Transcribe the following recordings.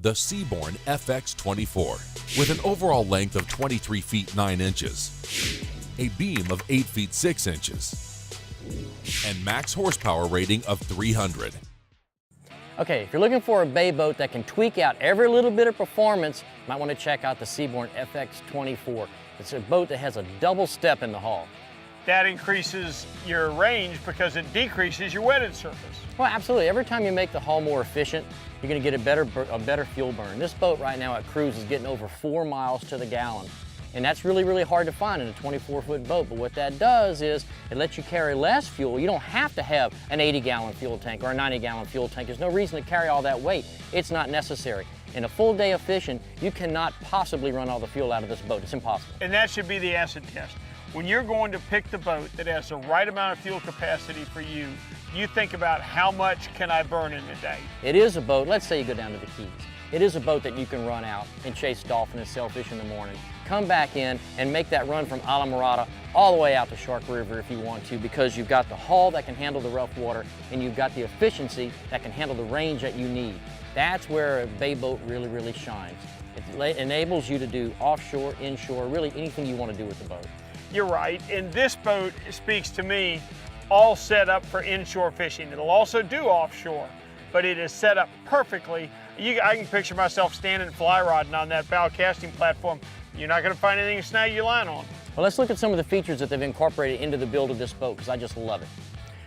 the Sea Born FX24, with an overall length of 23 feet 9 inches, a beam of 8 feet 6 inches, and max horsepower rating of 300. Okay, if you're looking for a bay boat that can tweak out every little bit of performance, you might want to check out the Sea Born FX24. It's a boat that has a double step in the hull. That increases your range because it decreases your wetted surface. Well, absolutely. Every time you make the hull more efficient, you're going to get a better fuel burn. This boat right now at cruise is getting over 4 miles to the gallon. And that's really, really hard to find in a 24-foot boat. But what that does is it lets you carry less fuel. You don't have to have an 80-gallon fuel tank or a 90-gallon fuel tank. There's no reason to carry all that weight. It's not necessary. In a full day efficient, you cannot possibly run all the fuel out of this boat. It's impossible. And that should be the acid test. When you're going to pick the boat that has the right amount of fuel capacity for you, you think about how much can I burn in a day. It is a boat, let's say you go down to the Keys. It is a boat that you can run out and chase dolphin and sailfish in the morning, come back in and make that run from Islamorada all the way out to Shark River if you want to, because you've got the hull that can handle the rough water and you've got the efficiency that can handle the range that you need. That's where a bay boat really, really shines. It enables you to do offshore, inshore, really anything you want to do with the boat. You're right, and this boat speaks to me all set up for inshore fishing. It'll also do offshore, but it is set up perfectly. I can picture myself standing fly rodding on that bow casting platform. You're not going to find anything to snag your line on. Well, let's look at some of the features that they've incorporated into the build of this boat, because I just love it.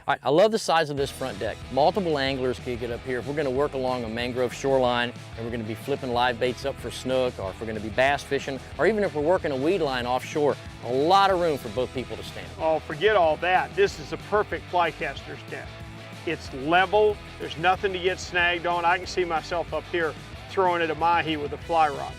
All right, I love the size of this front deck. Multiple anglers can get up here. If we're going to work along a mangrove shoreline and we're going to be flipping live baits up for snook, or if we're going to be bass fishing, or even if we're working a weed line offshore, a lot of room for both people to stand. Oh, forget all that. This is a perfect fly caster's deck. It's level. There's nothing to get snagged on. I can see myself up here throwing it a mahi with a fly rod.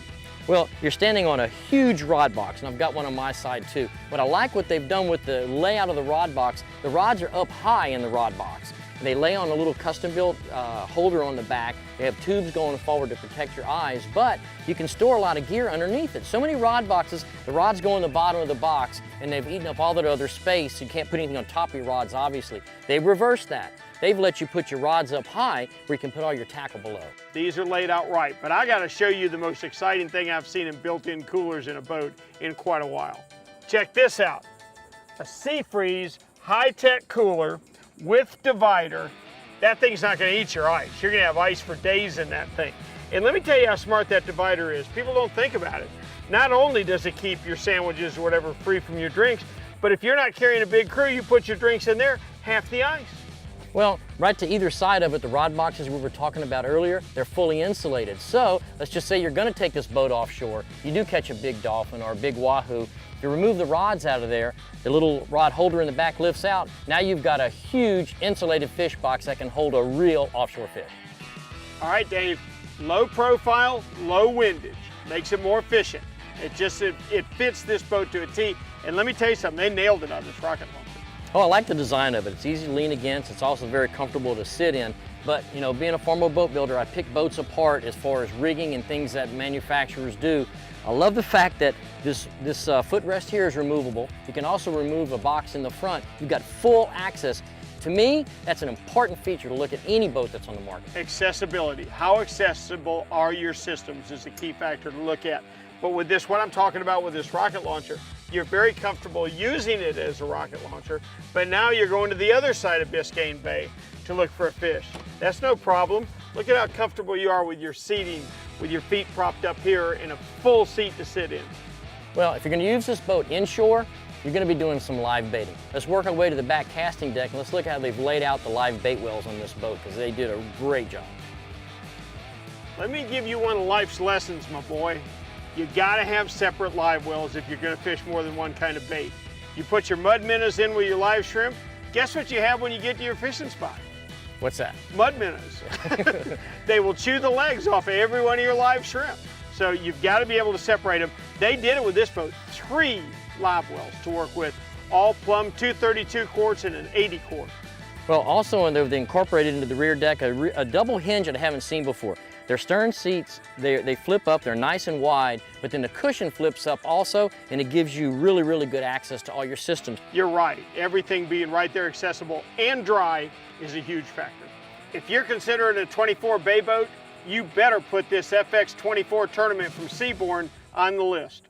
Well, you're standing on a huge rod box, and I've got one on my side too. But I like what they've done with the layout of the rod box. The rods are up high in the rod box. They lay on a little custom-built holder on the back. They have tubes going forward to protect your eyes, but you can store a lot of gear underneath it. So many rod boxes, the rods go in the bottom of the box, and they've eaten up all that other space. You can't put anything on top of your rods, obviously. They've reversed that. They've let you put your rods up high where you can put all your tackle below. These are laid out right, but I gotta show you the most exciting thing I've seen in built-in coolers in a boat in quite a while. Check this out. A Sea Freeze high-tech cooler with divider. That thing's not gonna eat your ice. You're gonna have ice for days in that thing. And let me tell you how smart that divider is. People don't think about it. Not only does it keep your sandwiches or whatever free from your drinks, but if you're not carrying a big crew, you put your drinks in there, half the ice. Well, right to either side of it, the rod boxes we were talking about earlier, they're fully insulated. So let's just say you're going to take this boat offshore. You do catch a big dolphin or a big wahoo. You remove the rods out of there, the little rod holder in the back lifts out. Now you've got a huge insulated fish box that can hold a real offshore fish. All right, Dave, low profile, low windage. Makes it more efficient. It fits this boat to a T. And let me tell you something, they nailed it on this rocket launcher. Oh, I like the design of it. It's easy to lean against. It's also very comfortable to sit in. But, you know, being a former boat builder, I pick boats apart as far as rigging and things that manufacturers do. I love the fact that this footrest here is removable. You can also remove a box in the front. You've got full access. To me, that's an important feature to look at any boat that's on the market. Accessibility. How accessible are your systems is a key factor to look at. But with this, what I'm talking about with this rocket launcher, you're very comfortable using it as a rocket launcher, but now you're going to the other side of Biscayne Bay to look for a fish. That's no problem. Look at how comfortable you are with your seating, with your feet propped up here in a full seat to sit in. Well, if you're going to use this boat inshore, you're going to be doing some live baiting. Let's work our way to the back casting deck and let's look at how they've laid out the live bait wells on this boat, because they did a great job. Let me give you one of life's lessons, my boy. You gotta have separate live wells if you're gonna fish more than one kind of bait. You put your mud minnows in with your live shrimp, guess what you have when you get to your fishing spot? What's that? Mud minnows. They will chew the legs off of every one of your live shrimp. So you've got to be able to separate them. They did it with this boat, 3 live wells to work with, all plumb, 2 32 quarts and an 80 quart. Well, also they've incorporated into the rear deck a double hinge that I haven't seen before. Their stern seats, they flip up, they're nice and wide, but then the cushion flips up also, and it gives you really, really good access to all your systems. You're right. Everything being right there accessible and dry is a huge factor. If you're considering a 24 bay boat, you better put this FX24 tournament from Sea Born on the list.